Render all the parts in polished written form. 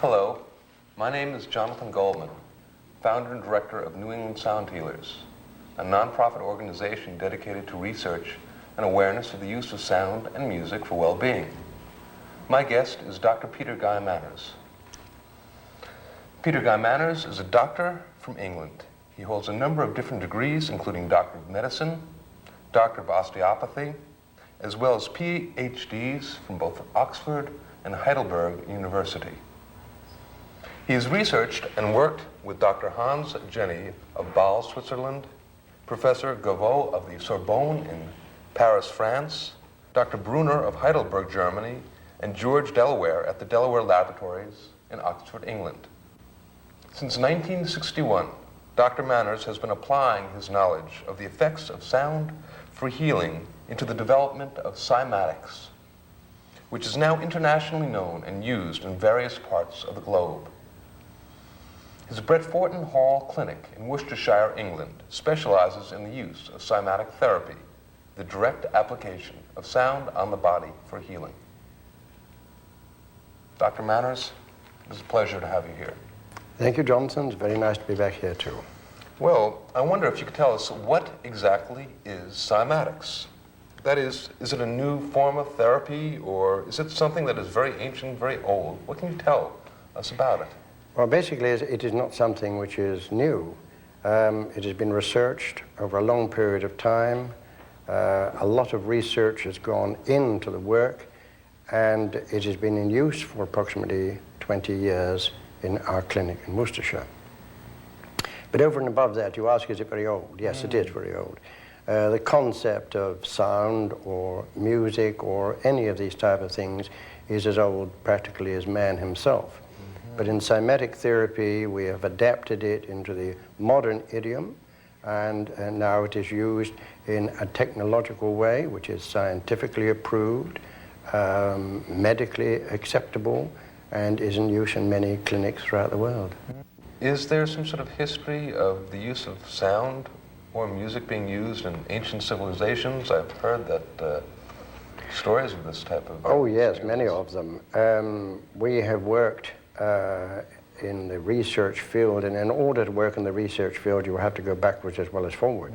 Hello, my name is Jonathan Goldman, founder and director of New England Sound Healers, a nonprofit organization dedicated to research and awareness of the use of sound and music for well-being. My guest is Dr. Peter Guy Manners. Peter Guy Manners is a doctor from England. He holds a number of different degrees, including Doctor of Medicine, Doctor of Osteopathy, as well as PhDs from both Oxford and Heidelberg University. He has researched and worked with Dr. Hans Jenny of Bâle, Switzerland, Professor Gaveau of the Sorbonne in Paris, France, Dr. Brunner of Heidelberg, Germany, and George Delaware at the Delaware Laboratories in Oxford, England. Since 1961, Dr. Manners has been applying his knowledge of the effects of sound for healing into the development of Cymatics, which is now internationally known and used in various parts of the globe. His Brett Fortin Hall Clinic in Worcestershire, England, specializes in the use of cymatic therapy, the direct application of sound on the body for healing. Dr. Manners, it is a pleasure to have you here. Thank you, Johnson. It's very nice to be back here, too. Well, I wonder if you could tell us what exactly is cymatics? That is it a new form of therapy, or is it something that is very ancient, very old? What can you tell us about it? Well, basically, it is not something which is new. It has been researched over a long period of time. A lot of research has gone into the work, and it has been in use for approximately 20 years in our clinic in Worcestershire. But over and above that, you ask, is it very old? Yes, it is very old. The concept of sound or music or any of these type of things is as old practically as man himself. But in cymatic therapy, we have adapted it into the modern idiom, and now it is used in a technological way, which is scientifically approved, medically acceptable, and is in use in many clinics throughout the world. Is there some sort of history of the use of sound or music being used in ancient civilizations? I've heard that stories of this type of... Oh yes, many of them. We have worked in the research field, and in order to work in the research field, you have to go backwards as well as forward.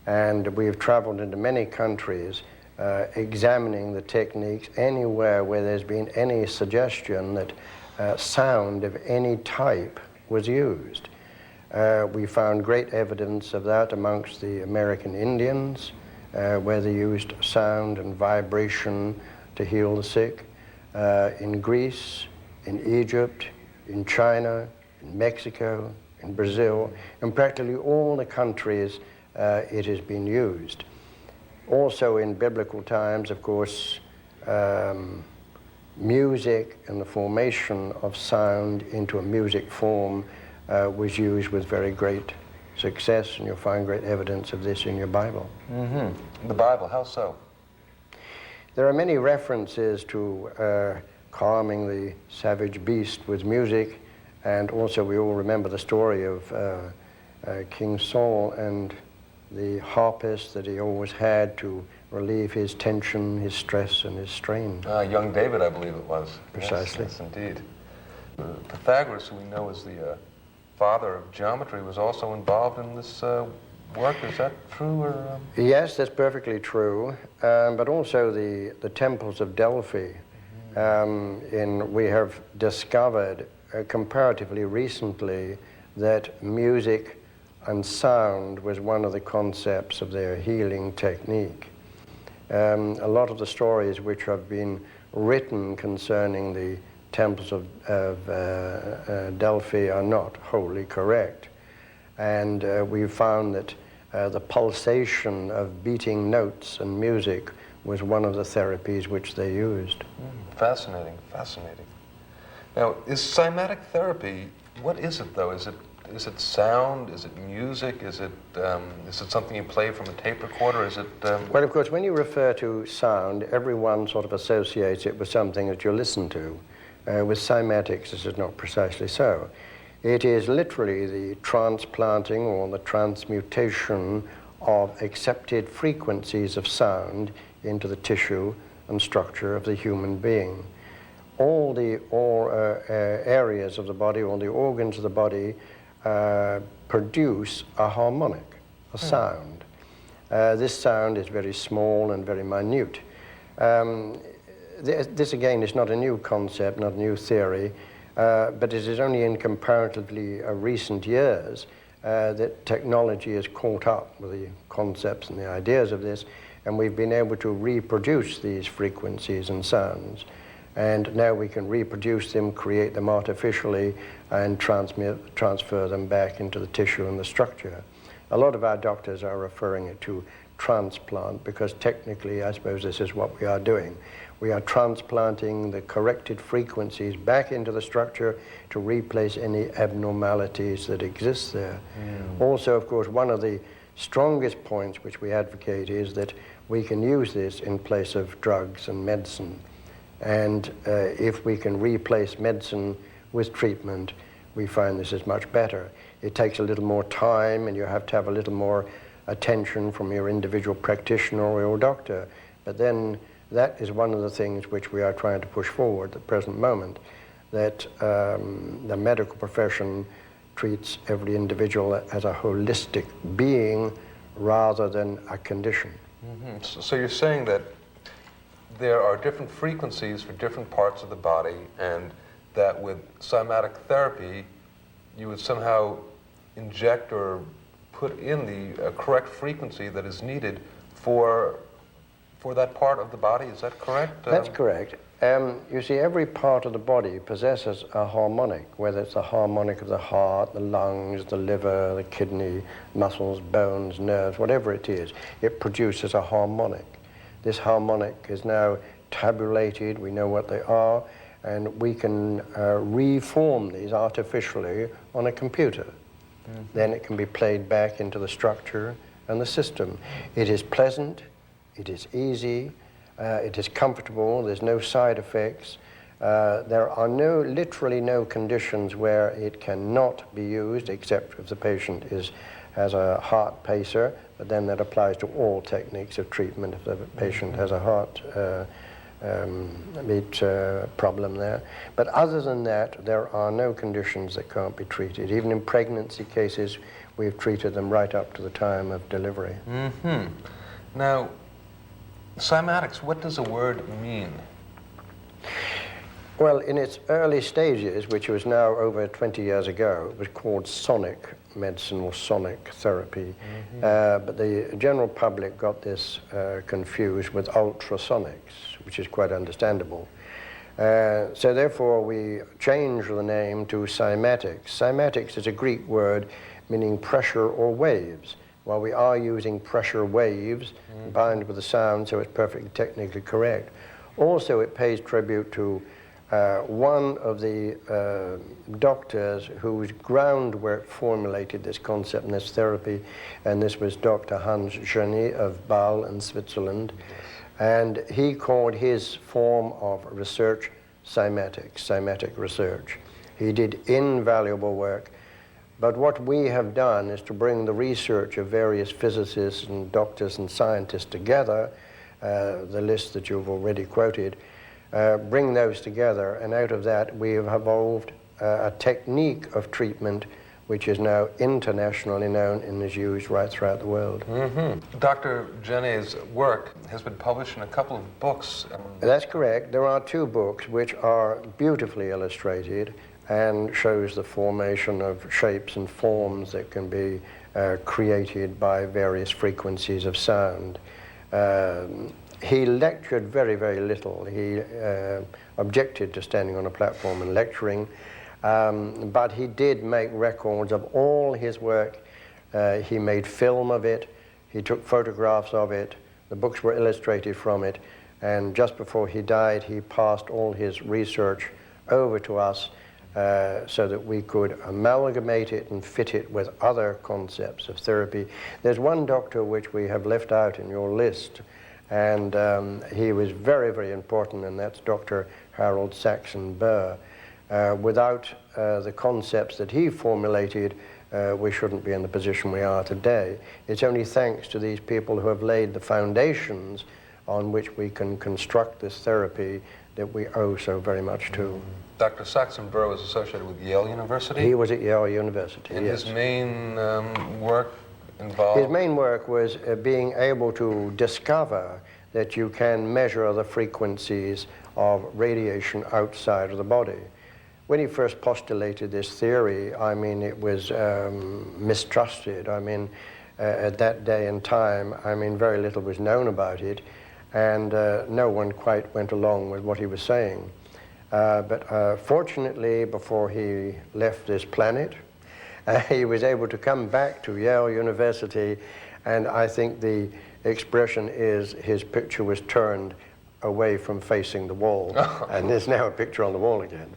And we've traveled into many countries examining the techniques anywhere where there's been any suggestion that sound of any type was used. We found great evidence of that amongst the American Indians, where they used sound and vibration to heal the sick. In Greece, in Egypt, in China, in Mexico, in Brazil, in practically all the countries it has been used. Also in biblical times, of course, music and the formation of sound into a music form was used with very great success, and you'll find great evidence of this in your Bible. The Bible, how so? There are many references to calming the savage beast with music, and also we all remember the story of King Saul and the harpist that he always had to relieve his tension, his stress, and his strain. Young David, I believe it was. Precisely. Yes, indeed. Pythagoras, who we know as the father of geometry, was also involved in this work. Is that true? Or, Yes, that's perfectly true. But also the temples of Delphi. We have discovered comparatively recently that music and sound was one of the concepts of their healing technique. A lot of the stories which have been written concerning the temples of Delphi are not wholly correct. And we've found that the pulsation of beating notes and music was one of the therapies which they used. Fascinating, fascinating. Now, is cymatic therapy, what is it though? Is it sound? Is it music? Is it something you play from a tape recorder? Is it... Well, of course, when you refer to sound, everyone sort of associates it with something that you listen to. With cymatics, this is not precisely so. It is literally the transplanting or the transmutation of accepted frequencies of sound into the tissue and structure of the human being. all areas of the body, all the organs of the body produce a harmonic, a sound. This sound is very small and very minute. This again is not a new concept, not a new theory, but it is only in comparatively recent years that technology has caught up with the concepts and the ideas of this, and we've been able to reproduce these frequencies and sounds. And now we can reproduce them, create them artificially, and transfer them back into the tissue and the structure. A lot of our doctors are referring it to transplant, because technically, I suppose this is what we are doing. We are transplanting the corrected frequencies back into the structure to replace any abnormalities that exist there. Also, of course, one of the strongest points which we advocate is that we can use this in place of drugs and medicine. And if we can replace medicine with treatment, we find this is much better. It takes a little more time, and you have to have a little more attention from your individual practitioner or your doctor. But then that is one of the things which we are trying to push forward at the present moment, that the medical profession treats every individual as a holistic being rather than a condition. So you're saying that there are different frequencies for different parts of the body, and that with cymatic therapy, you would somehow inject or put in the correct frequency that is needed for that part of the body. Is that correct? That's correct. You see, every part of the body possesses a harmonic, whether it's the harmonic of the heart, the lungs, the liver, the kidney, muscles, bones, nerves, whatever it is, it produces a harmonic. This harmonic is now tabulated, we know what they are, and we can reform these artificially on a computer. Then it can be played back into the structure and the system. It is pleasant, it is easy, it is comfortable, there's no side effects. There are literally no conditions where it cannot be used, except if the patient has a heart pacer, but then that applies to all techniques of treatment if the patient has a heart beat problem there. But other than that, there are no conditions that can't be treated. Even in pregnancy cases, we've treated them right up to the time of delivery. Now, cymatics, what does the word mean? Well, in its early stages, which was now over 20 years ago, it was called sonic medicine or sonic therapy. But the general public got this confused with ultrasonics, which is quite understandable. So therefore, we changed the name to cymatics. Cymatics is a Greek word meaning pressure or waves. While we are using pressure waves combined with the sound, so it's perfectly technically correct. Also, it pays tribute to one of the doctors whose groundwork formulated this concept and this therapy, and this was Dr. Hans Jenny of Bâle in Switzerland. And he called his form of research cymatics, cymatic research. He did invaluable work. But what we have done is to bring the research of various physicists and doctors and scientists together, the list that you've already quoted, bring those together, and out of that we have evolved a technique of treatment which is now internationally known and is used right throughout the world. Dr. Jenny's work has been published in a couple of books. That's correct. There are 2 books which are beautifully illustrated and shows the formation of shapes and forms that can be created by various frequencies of sound. He lectured very, very little. He objected to standing on a platform and lecturing, but he did make records of all his work. He made film of it. He took photographs of it. The books were illustrated from it. And just before he died, he passed all his research over to us so that we could amalgamate it and fit it with other concepts of therapy. There's one doctor which we have left out in your list, and he was very, very important, and that's Dr. Harold Saxon Burr. Without the concepts that he formulated, we shouldn't be in the position we are today. It's only thanks to these people who have laid the foundations on which we can construct this therapy that we owe so very much to. Dr. Saxon-Burr was associated with Yale University. He was at Yale University, and yes. his main work involved? His main work was being able to discover that you can measure the frequencies of radiation outside of the body. When he first postulated this theory, I mean, it was mistrusted. I mean, at that day and time, I mean, very little was known about it, and no one quite went along with what he was saying. But fortunately, before he left this planet, he was able to come back to Yale University, and I think the expression is his picture was turned away from facing the wall, and there's now a picture on the wall again,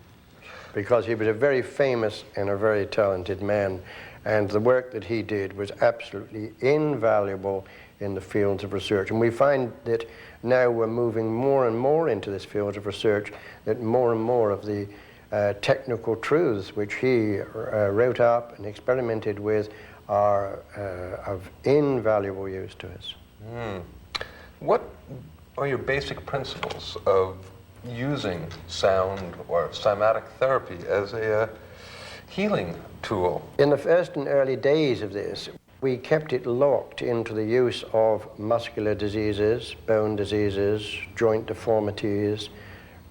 because he was a very famous and a very talented man, and the work that he did was absolutely invaluable in the fields of research. And we find that now we're moving more and more into this field of research, that more and more of the technical truths which he wrote up and experimented with are of invaluable use to us. What are your basic principles of using sound or cymatic therapy as a healing tool? In the first and early days of this, we kept it locked into the use of muscular diseases, bone diseases, joint deformities,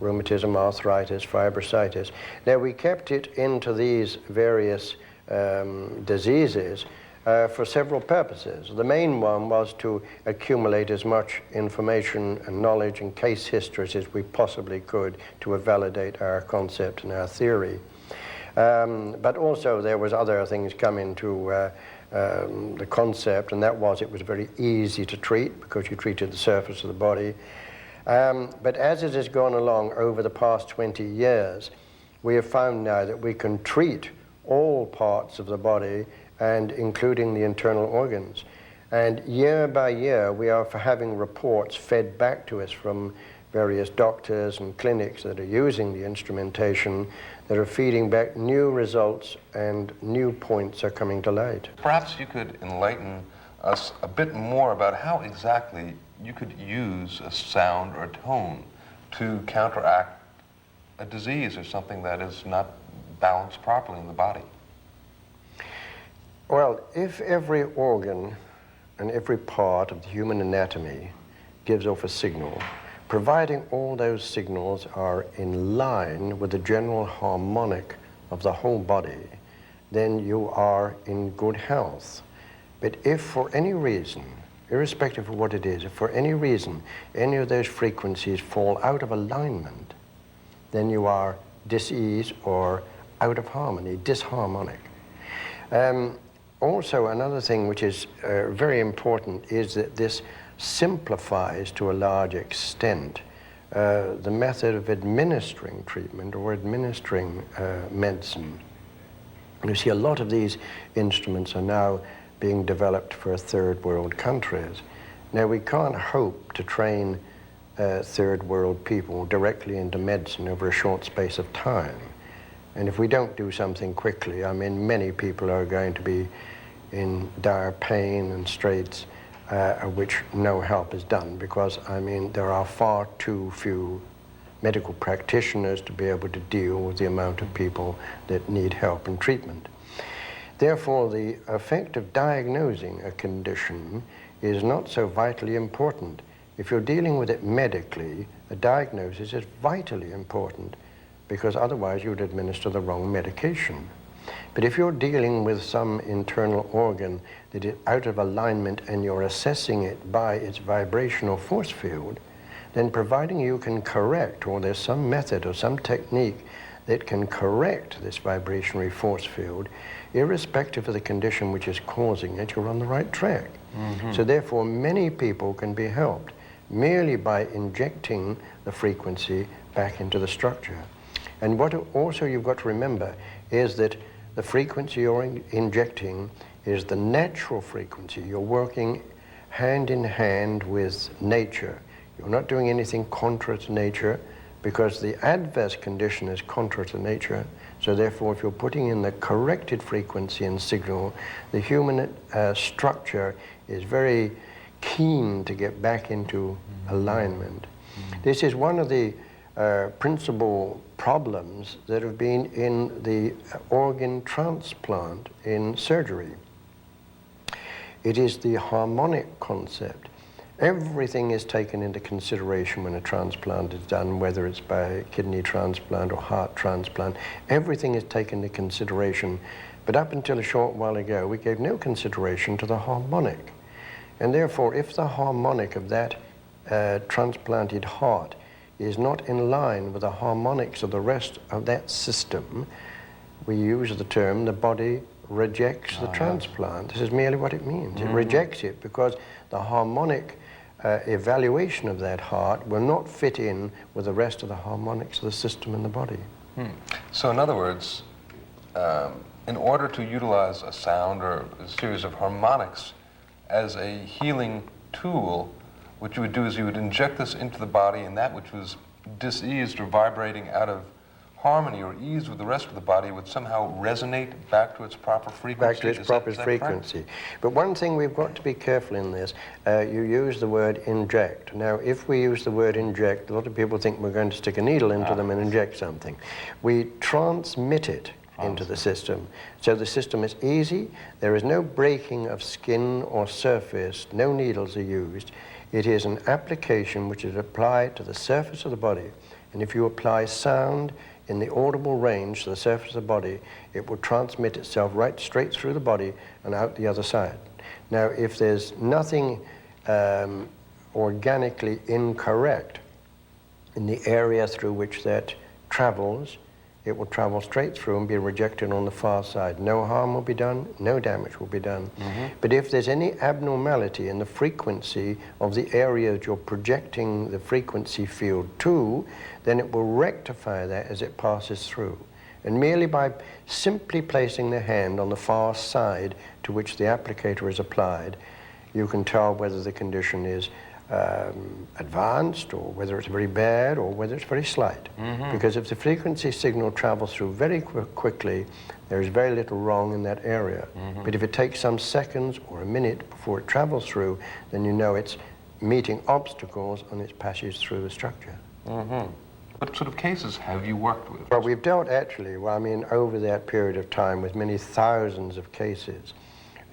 rheumatism, arthritis, fibrositis. Now, we kept it into these various diseases for several purposes. The main one was to accumulate as much information and knowledge and case histories as we possibly could to validate our concept and our theory. But also there was other things come into the concept, and that was it was very easy to treat because you treated the surface of the body. But as it has gone along over the past 20 years, we have found now that we can treat all parts of the body, and including the internal organs. And year by year, we are having reports fed back to us from various doctors and clinics that are using the instrumentation that are feeding back new results, and new points are coming to light. Perhaps you could enlighten us a bit more about how exactly you could use a sound or a tone to counteract a disease or something that is not balanced properly in the body. Well, if every organ and every part of the human anatomy gives off a signal, providing all those signals are in line with the general harmonic of the whole body, then you are in good health. But if for any reason, irrespective of what it is, if for any reason any of those frequencies fall out of alignment, then you are diseased or out of harmony, disharmonic. Also, another thing which is very important is that this simplifies to a large extent the method of administering treatment or administering medicine. You see, a lot of these instruments are now being developed for third world countries. Now, we can't hope to train third world people directly into medicine over a short space of time. And if we don't do something quickly, I mean, many people are going to be in dire pain and straits of which no help is done, because, I mean, there are far too few medical practitioners to be able to deal with the amount of people that need help and treatment. Therefore, the effect of diagnosing a condition is not so vitally important. If you're dealing with it medically, a diagnosis is vitally important, because otherwise you would administer the wrong medication. But if you're dealing with some internal organ that is out of alignment and you're assessing it by its vibrational force field, then providing you can correct, or there's some method or some technique that can correct this vibrational force field, irrespective of the condition which is causing it, you're on the right track. So therefore, many people can be helped merely by injecting the frequency back into the structure. And what also you've got to remember is that the frequency you're injecting is the natural frequency. You're working hand in hand with nature. You're not doing anything contra to nature, because the adverse condition is contra to nature. So therefore, if you're putting in the corrected frequency and signal, the human structure is very keen to get back into alignment. This is one of the principal problems that have been in the organ transplant in surgery. It is the harmonic concept. Everything is taken into consideration when a transplant is done, whether it's by kidney transplant or heart transplant. Everything is taken into consideration. But up until a short while ago, we gave no consideration to the harmonic. And therefore, if the harmonic of that transplanted heart is not in line with the harmonics of the rest of that system, we use the term the body rejects the transplant. This is merely what it means. It rejects it because the harmonic evaluation of that heart will not fit in with the rest of the harmonics of the system in the body. So in other words, in order to utilize a sound or a series of harmonics as a healing tool, what you would do is you would inject this into the body, and that which was diseased or vibrating out of harmony or ease with the rest of the body would somehow resonate back to its proper frequency. Back to its proper frequency. Correct? But one thing we've got to be careful in this, you use the word inject. Now, if we use the word inject, a lot of people think we're going to stick a needle into them and inject something. We transmit it into the system. So the system is easy, there is no breaking of skin or surface, no needles are used. It is an application which is applied to the surface of the body. And if you apply sound in the audible range to the surface of the body, it will transmit itself right straight through the body and out the other side. Now, if there's nothing organically incorrect in the area through which that travels, it will travel straight through and be rejected on the far side. No harm will be done, no damage will be done. But if there's any abnormality in the frequency of the area that you're projecting the frequency field to, then it will rectify that as it passes through. And merely by simply placing the hand on the far side to which the applicator is applied, you can tell whether the condition is advanced, or whether it's very bad, or whether it's very slight. Because if the frequency signal travels through very quickly, there is very little wrong in that area. But if it takes some seconds or a minute before it travels through, then you know it's meeting obstacles on its passage through the structure. What sort of cases have you worked with? Well, we've dealt actually, over that period of time with many thousands of cases.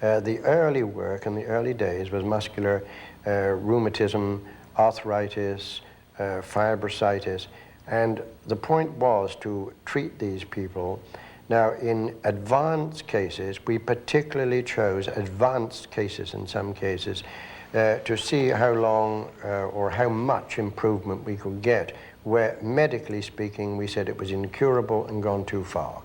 The early work in the early days was muscular rheumatism, arthritis, fibrositis, and the point was to treat these people. Now, in advanced cases, we particularly chose advanced cases in some cases to see how long or how much improvement we could get, where medically speaking we said it was incurable and gone too far.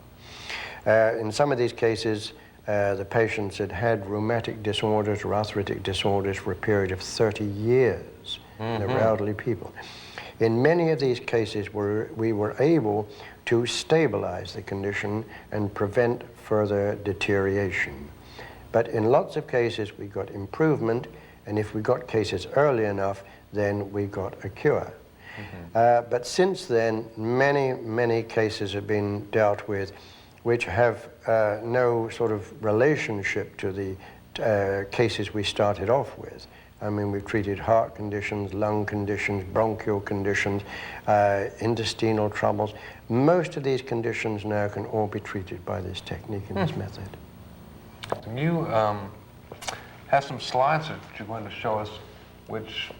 In some of these cases, the patients had had rheumatic disorders or arthritic disorders for a period of 30 years. They were elderly people. In many of these cases, we were able to stabilize the condition and prevent further deterioration. But in lots of cases, we got improvement, and if we got cases early enough, then we got a cure. But since then, many cases have been dealt with which have no sort of relationship to the cases we started off with. I mean, we've treated heart conditions, lung conditions, bronchial conditions, intestinal troubles. Most of these conditions now can all be treated by this technique and this method. You have some slides that you're going to show us which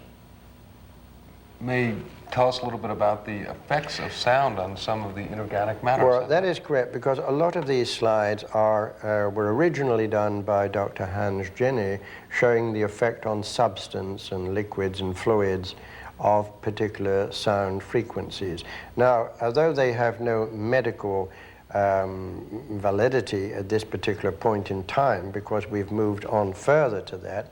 may tell us a little bit about the effects of sound on some of the inorganic matter. Well, that is correct, because a lot of these slides were originally done by Dr. Hans Jenny, showing the effect on substance and liquids and fluids of particular sound frequencies. Now, although they have no medical validity at this particular point in time, because we've moved on further to that,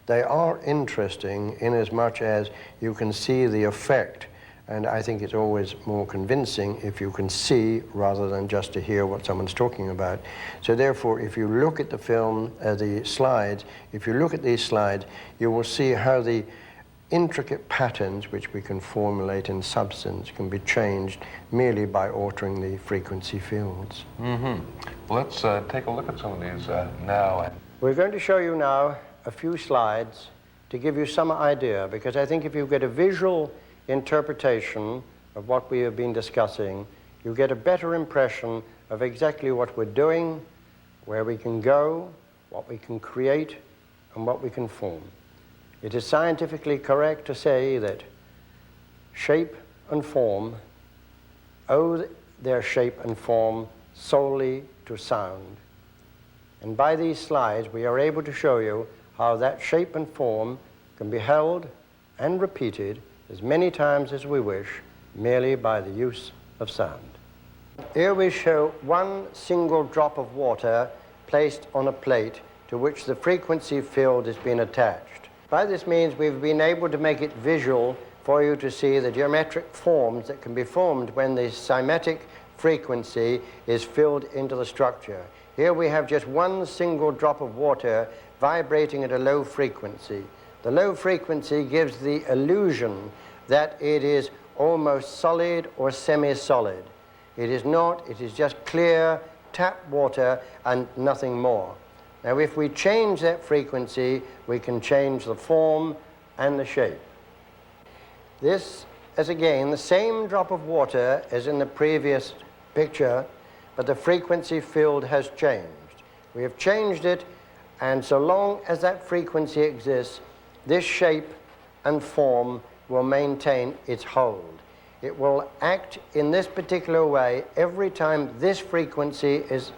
they are interesting in as much as you can see the effect, and I think it's always more convincing if you can see rather than just to hear what someone's talking about. So therefore, if you look at the film, the slides, if you look at these slides, you will see how the intricate patterns which we can formulate in substance can be changed merely by altering the frequency fields. Well, let's take a look at some of these now. We're going to show you now a few slides to give you some idea, because I think if you get a visual interpretation of what we have been discussing, you get a better impression of exactly what we're doing, where we can go, what we can create, and what we can form. It is scientifically correct to say that shape and form owe their shape and form solely to sound. And by these slides, we are able to show you how that shape and form can be held and repeated as many times as we wish, merely by the use of sound. Here we show one single drop of water placed on a plate to which the frequency field has been attached. By this means, we've been able to make it visual for you to see the geometric forms that can be formed when the cymatic frequency is filled into the structure. Here we have just one single drop of water vibrating at a low frequency. The low frequency gives the illusion that it is almost solid or semi-solid. It is not, it is just clear tap water and nothing more. Now if we change that frequency, we can change the form and the shape. This is again the same drop of water as in the previous picture, but the frequency field has changed. We have changed it, and so long as that frequency exists, this shape and form will maintain its hold. It will act in this particular way every time this frequency is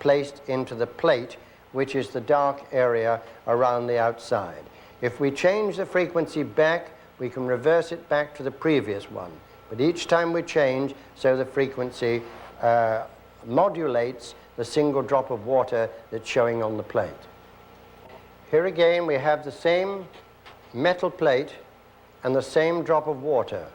placed into the plate, which is the dark area around the outside. If we change the frequency back, we can reverse it back to the previous one. But each time we change, so the frequency modulates the single drop of water that's showing on the plate. Here again we have the same metal plate and the same drop of water.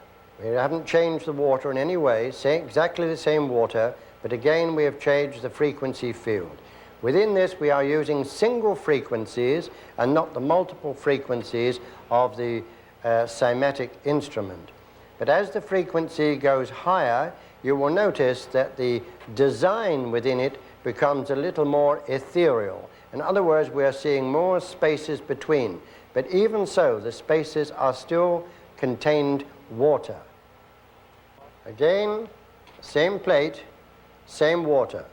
We haven't changed the water in any way, exactly the same water, but again we have changed the frequency field. Within this we are using single frequencies and not the multiple frequencies of the cymatic instrument. But as the frequency goes higher, you will notice that the design within it becomes a little more ethereal. In other words, we are seeing more spaces between. But even so, the spaces are still contained water. Again, same plate, same water.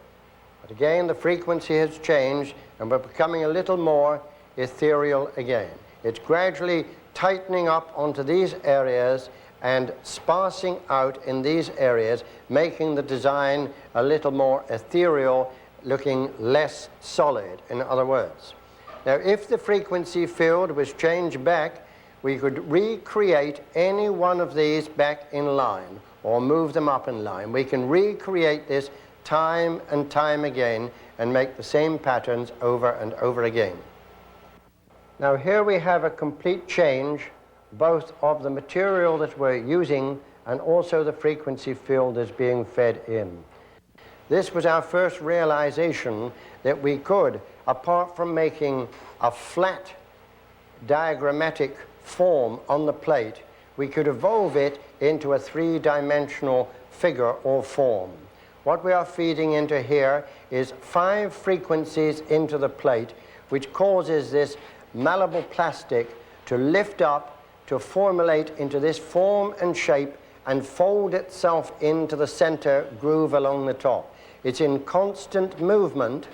But again, the frequency has changed, and we're becoming a little more ethereal again. It's gradually tightening up onto these areas and sparsing out in these areas, making the design a little more ethereal, looking less solid, in other words. Now, if the frequency field was changed back, we could recreate any one of these back in line, or move them up in line. We can recreate this time and time again and make the same patterns over and over again. Now here we have a complete change both of the material that we're using and also the frequency field that's being fed in. This was our first realization that we could, apart from making a flat diagrammatic form on the plate, we could evolve it into a three-dimensional figure or form. What we are feeding into here is 5 frequencies into the plate, which causes this malleable plastic to lift up, to formulate into this form and shape and fold itself into the center groove along the top. It's in constant movement,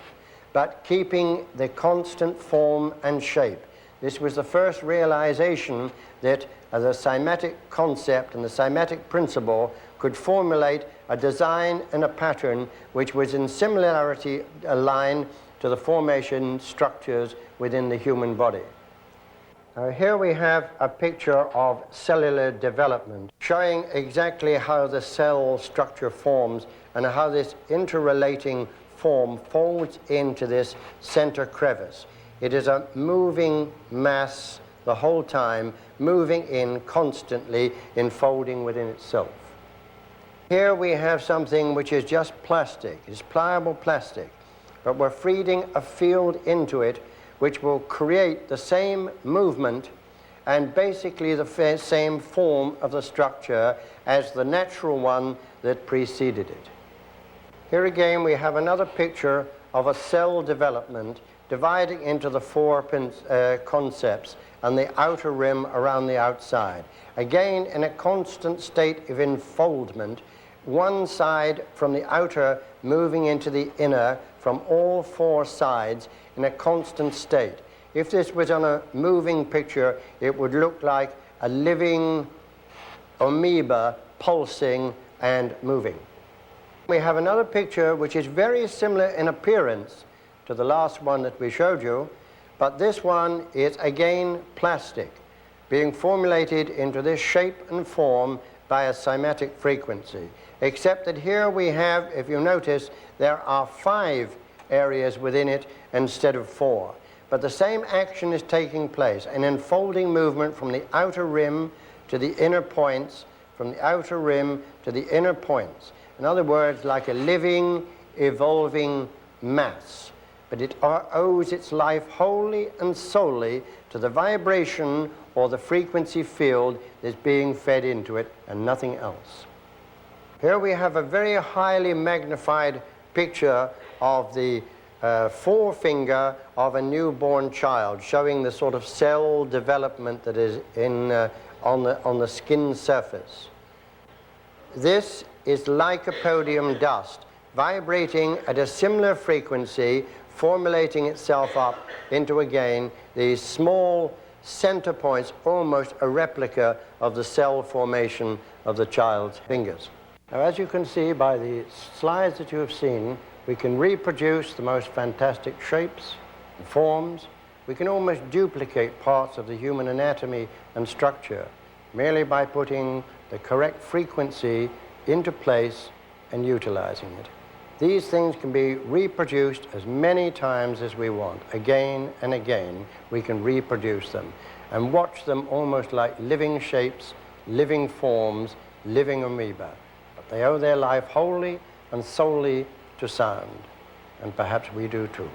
but keeping the constant form and shape. This was the first realization that the cymatic concept and the cymatic principle could formulate a design and a pattern which was in similarity aligned to the formation structures within the human body. Here we have a picture of cellular development, showing exactly how the cell structure forms and how this interrelating form folds into this center crevice. It is a moving mass the whole time, moving in constantly, enfolding within itself. Here we have something which is just plastic. It's pliable plastic, but we're feeding a field into it which will create the same movement and basically the same form of the structure as the natural one that preceded it. Here again we have another picture of a cell development dividing into the four concepts and the outer rim around the outside. Again, in a constant state of enfoldment, one side from the outer moving into the inner from all four sides in a constant state. If this was on a moving picture, it would look like a living amoeba pulsing and moving. We have another picture which is very similar in appearance to the last one that we showed you, but this one is again plastic, being formulated into this shape and form by a cymatic frequency, except that here we have, if you notice, there are 5 areas within it instead of 4. But the same action is taking place, an enfolding movement from the outer rim to the inner points, from the outer rim to the inner points. In other words, like a living, evolving mass. But it owes its life wholly and solely to the vibration or the frequency field that's being fed into it and nothing else. Here we have a very highly magnified picture of the forefinger of a newborn child, showing the sort of cell development that is on the skin surface. This is lycopodium dust, vibrating at a similar frequency, formulating itself up into, again, these small center points, almost a replica of the cell formation of the child's fingers. Now, as you can see by the slides that you have seen, we can reproduce the most fantastic shapes and forms. We can almost duplicate parts of the human anatomy and structure merely by putting the correct frequency into place and utilizing it. These things can be reproduced as many times as we want. Again and again, we can reproduce them and watch them almost like living shapes, living forms, living amoeba. But they owe their life wholly and solely to sound, and perhaps we do too.